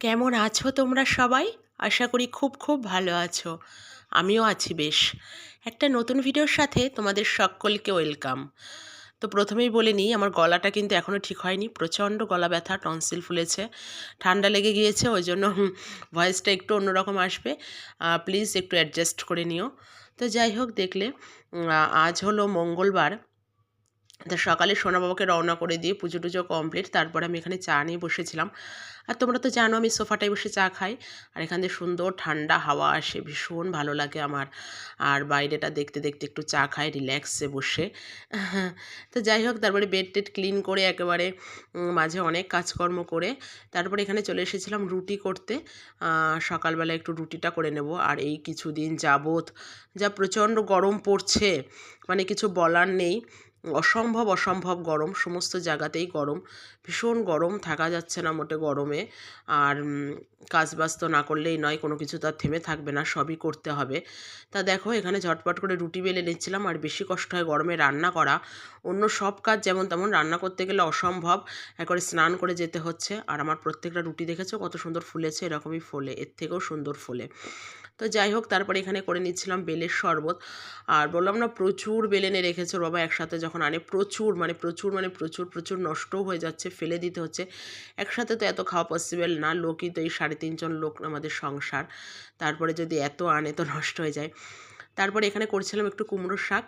কেমন আছো তোমরা সবাই? আশা করি খুব খুব ভালো আছো। আমিও আছি বেশ। একটা নতুন ভিডিওর সাথে তোমাদের সকলকে ওয়েলকাম। তো প্রথমেই বলে নিই, আমার গলাটা কিন্তু এখনও ঠিক হয়নি। প্রচণ্ড গলা ব্যথা, টনসিল ফুলেছে, ঠান্ডা লেগে গিয়েছে, ওই জন্য ভয়েসটা একটু অন্যরকম আসবে। প্লিজ একটু অ্যাডজাস্ট করে নিও। তো যাই হোক, দেখলে আজ হলো মঙ্গলবার। তা সকালে সোনাবাবাকে রওনা করে দিয়ে পুজো টুজো কমপ্লিট, তারপরে আমি এখানে চা নিয়ে বসেছিলাম। আর তোমরা তো জানো আমি সোফাটায় বসে চা খাই, আর এখান থেকে সুন্দর ঠান্ডা হাওয়া আসে, ভীষণ ভালো লাগে আমার। আর বাইরেটা দেখতে দেখতে একটু চা খাই রিল্যাক্সে বসে। তো যাই হোক, তারপরে বেড টেড ক্লিন করে একেবারে মাঝে অনেক কাজকর্ম করে তারপরে এখানে চলে এসেছিলাম রুটি করতে। সকালবেলা একটু রুটিটা করে নেব। আর এই কিছুদিন যাবৎ যা প্রচণ্ড গরম পড়ছে, মানে কিছু বলার নেই। অসম্ভব অসম্ভব গরম, সমস্ত জায়গাতেই গরম, ভীষণ গরম, থাকা যাচ্ছে না মোটে গরমে। আর কাজবাজ তো না করলেই নয়, কোনো কিছু তো আর থেমে থাকবে না, সবই করতে হবে। তা দেখো, এখানে ঝটপট করে রুটি বেলে নিচ্ছিলাম। আর বেশি কষ্ট হয় গরমে রান্না করা, অন্য সব কাজ যেমন তেমন, রান্না করতে গেলে অসম্ভব। একবারে স্নান করে যেতে হচ্ছে। আর আমার প্রত্যেকটা রুটি দেখেছো কত সুন্দর ফুলেছে, এরকমই ফোলে, এর থেকেও সুন্দর ফোলে। তো যাই হোক, তারপরে এখানে করে নিচ্ছিলাম বেলের শরবত। আর বললাম না, প্রচুর বেল এনে রেখেছে ওর বাবা একসাথে যখন আনে, প্রচুর মানে প্রচুর মানে প্রচুর প্রচুর, নষ্টও হয়ে যাচ্ছে, ফেলে দিতে হচ্ছে। একসাথে তো এত খাওয়া পসিবল না, লোকই তো এই 3.5 জন লোক আমাদের সংসার, তারপরে যদি এত আনে তো নষ্ট হয়ে যায়। তারপরে এখানে করেছিলাম একটু কুমড়োর শাক,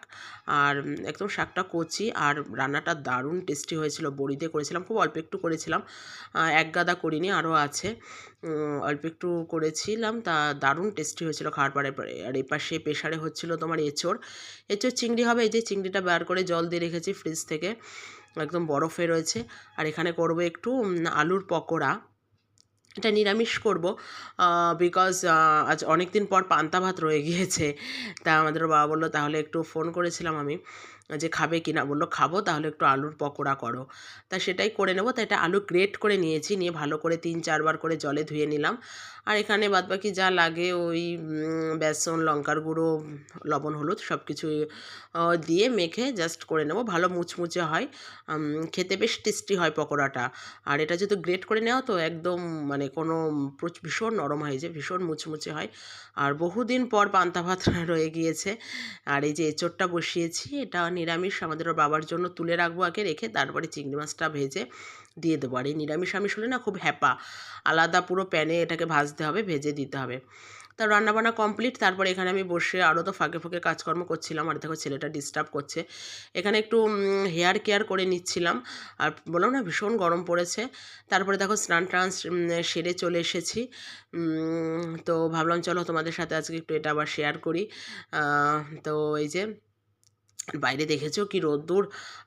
আর একদম শাকটা কচি, আর রান্নাটা দারুণ টেস্টি হয়েছিল। বড়ি দিয়ে করেছিলাম, খুব অল্প একটু করেছিলাম, এক গাদা করিনি, আরও আছে। অল্প একটু করেছিলাম, তা দারুণ টেস্টি হয়েছিল খাওয়ার পরে। আর এপাশে প্রেশারে হচ্ছিল তোমার এঁচোড়। এঁচোড় চিংড়ি হবে, এই যে চিংড়িটা বার করে জল দিয়ে রেখেছি ফ্রিজ থেকে, একদম বরফে রয়েছে। আর এখানে করবো একটু আলুর পকোড়া, এটা নিরামিষ করব, বিকজ আজ অনেক দিন পর পান্তা ভাত রয়ে গিয়েছে। তা আমাদের বাবা বললো, তাহলে একটু ফোন করেছিলাম আমি যে খাবে কি না, বললো খাবো, তাহলে একটু আলুর পকোড়া করো। তা সেটাই করে নেবো। তা এটা আলু গ্রেট করে নিয়েছি, নিয়ে ভালো করে 3-4 বার করে জলে ধুয়ে নিলাম। আর এখানে বাদবাকি যা লাগে ওই বেসন, লঙ্কার গুঁড়ো, লবণ, হলুদ সব কিছু দিয়ে মেখে জাস্ট করে নেবো। ভালো মুচমুচে হয়, খেতে বেশ টেস্টি হয় পকোড়াটা। আর এটা যেহেতু গ্রেট করে নেওয়া, তো একদম মানে কোনো ভীষণ নরম হয়, যে ভীষণ মুচমুচে হয়। আর বহুদিন পর পান্তা ভাত রয়ে গিয়েছে। আর এই যে এঁচোড়টা বসিয়েছি, এটা নিরামিষ, আমাদের ওর বাবার জন্য তুলে রাখবো আগে, রেখে তারপরে চিংড়ি মাছটা ভেজে দিয়ে দেবো। আর এই নিরামিষ আমিষ হলে না খুব হ্যাপা, আলাদা পুরো প্যানে এটাকে ভাজতে হবে, ভেজে দিতে হবে। তা রান্নাবান্না কমপ্লিট, তারপরে এখানে আমি বসে আরও তো ফাঁকে ফাঁকে কাজকর্ম করছিলাম। আর দেখো ছেলেটা ডিস্টার্ব করছে, এখানে একটু হেয়ার কেয়ার করে নিচ্ছিলাম। আর বললাম না ভীষণ গরম পড়েছে। তারপরে দেখো স্নান টান সেরে চলে এসেছি। তো ভাবলাম চলো তোমাদের সাথে আজকে একটু এটা আবার শেয়ার করি। তো এই যে বাইরে দেখেছো কি রোদ্দুর,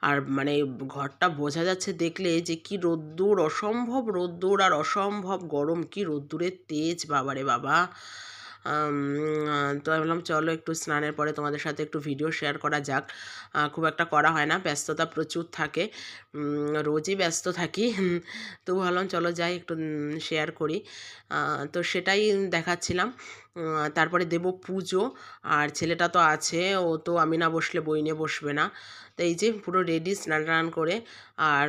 আর মানে ঘরটা বোঝা যাচ্ছে দেখলে যে কি রোদ্দুর, অসম্ভব রোদ্দুর আর অসম্ভব গরম, কি রোদ্দুরের তেজ, বাবারে বাবা। তো আমি বললাম চলো একটু স্নানের পরে তোমাদের সাথে একটু ভিডিও শেয়ার করা যাক। খুব একটা করা হয় না, ব্যস্ততা প্রচুর থাকে, রোজই ব্যস্ত থাকি। তো ভাবলাম চলো যাই একটু শেয়ার করি। তো সেটাই দেখাচ্ছিলাম। তারপরে দেব পুজো। আর ছেলেটা তো আছে, ও তো আমি না বসলে বই নিয়ে বসবে না। তো এই যে পুরো রেডি স্নান টান করে। আর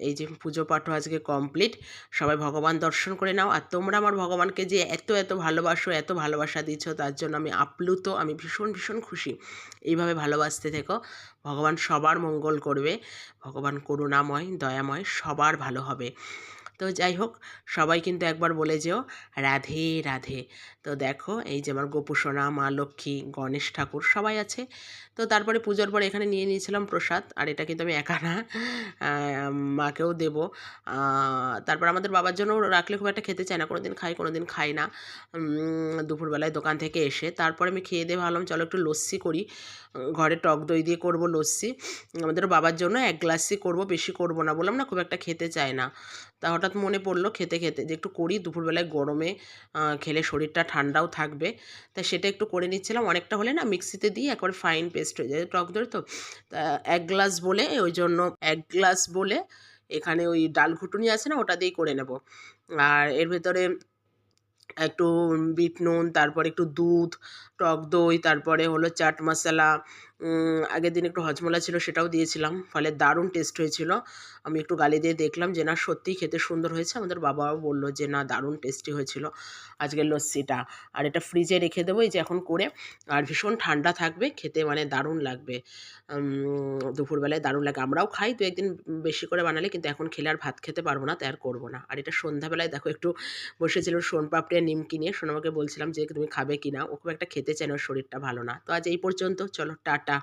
এই যে পুজো পাঠও আজকে কমপ্লিট। সবাই ভগবান দর্শন করে নাও। আর তোমরা আমার ভগবানকে যে এত এত ভালোবাসো, এত ভালোবাসা দিচ্ছ, তার জন্য আমি আপ্লুত, আমি ভীষণ ভীষণ খুশি। এইভাবে ভালোবাসতে থেকো, ভগবান সবার মঙ্গল করবে। ভগবান করুণাময়, দয়াময়, সবার ভালো হবে। তো যাই হোক, সবাই কিন্তু একবার বলে যেও রাধে রাধে। তো দেখো এই যে আমার গোপু সোনা, মা লক্ষ্মী, গণেশ ঠাকুর সবাই আছে। তো তারপরে পুজোর পরে এখানে নিয়ে নিয়েছিলাম প্রসাদ। আর এটা কিন্তু আমি একা না, মাকেও দেবো। তারপর আমাদের বাবার জন্য রাখলে খুব একটা খেতে চায় না, কোনো দিন খাই কোনো দিন খাই না। দুপুরবেলায় দোকান থেকে এসে তারপরে আমি খেয়ে দিয়ে ভাবলাম চলো একটু লস্যি করি। ঘরে টক দই দিয়ে করব লস্যি। আমাদের বাবার জন্য 1 গ্লাসই করব, বেশি করব না, বললাম না খুব একটা খেতে চায় না। তা হঠাৎ মনে পড়লো খেতে খেতে যে একটু করি, দুপুরবেলায় গরমে খেলে শরীরটা ঠান্ডাও থাকবে। তাই সেটা একটু করে নিচ্ছিলাম। অনেকটা হলে না মিক্সিতে দিয়ে একবারে ফাইন পেস্ট হয়ে যায় টক দই তো। তা 1 গ্লাস বলে, ওই জন্য 1 গ্লাস বলে এখানে ওই ডাল ঘুটুনি আছে না, ওটা দিয়েই করে নেব। আর এর ভেতরে একটু বিট নুন, তারপরে একটু দুধ, টক দই, তারপরে হলো চাট মশলা, আগের দিন একটু হজমোলা ছিল, সেটাও দিয়েছিলাম, ফলে দারুণ টেস্ট হয়েছিল। আমি একটু গালে দিয়ে দেখলাম যে না সত্যিই খেতে সুন্দর হয়েছে। আমাদের বাবাও বলল যে না দারুণ টেস্টি হয়েছিল আজকের লস্যিটা। আর এটা ফ্রিজে রেখে দেবো এই যে এখন করে। আর ভীষণ ঠান্ডা থাকবে, খেতে মানে দারুণ লাগবে। দুপুরবেলায় দারুণ লাগে। আমরাও খাই ২-১ দিন বেশি করে বানালে, কিন্তু এখন খেলে আর ভাত খেতে পারবো না, তাই আর করবো না। আর এটা সন্ধ্যাবেলায় দেখো একটু বসেছিলাম সোনপাপড়ি আর নিমকি নিয়ে। সোনামাকে বলছিলাম যে তুমি খাবে কিনা? ও খুব একটা খেতে চায় না, ওর শরীরটা ভালো না। তো আজ এই পর্যন্ত। চলো টাটা।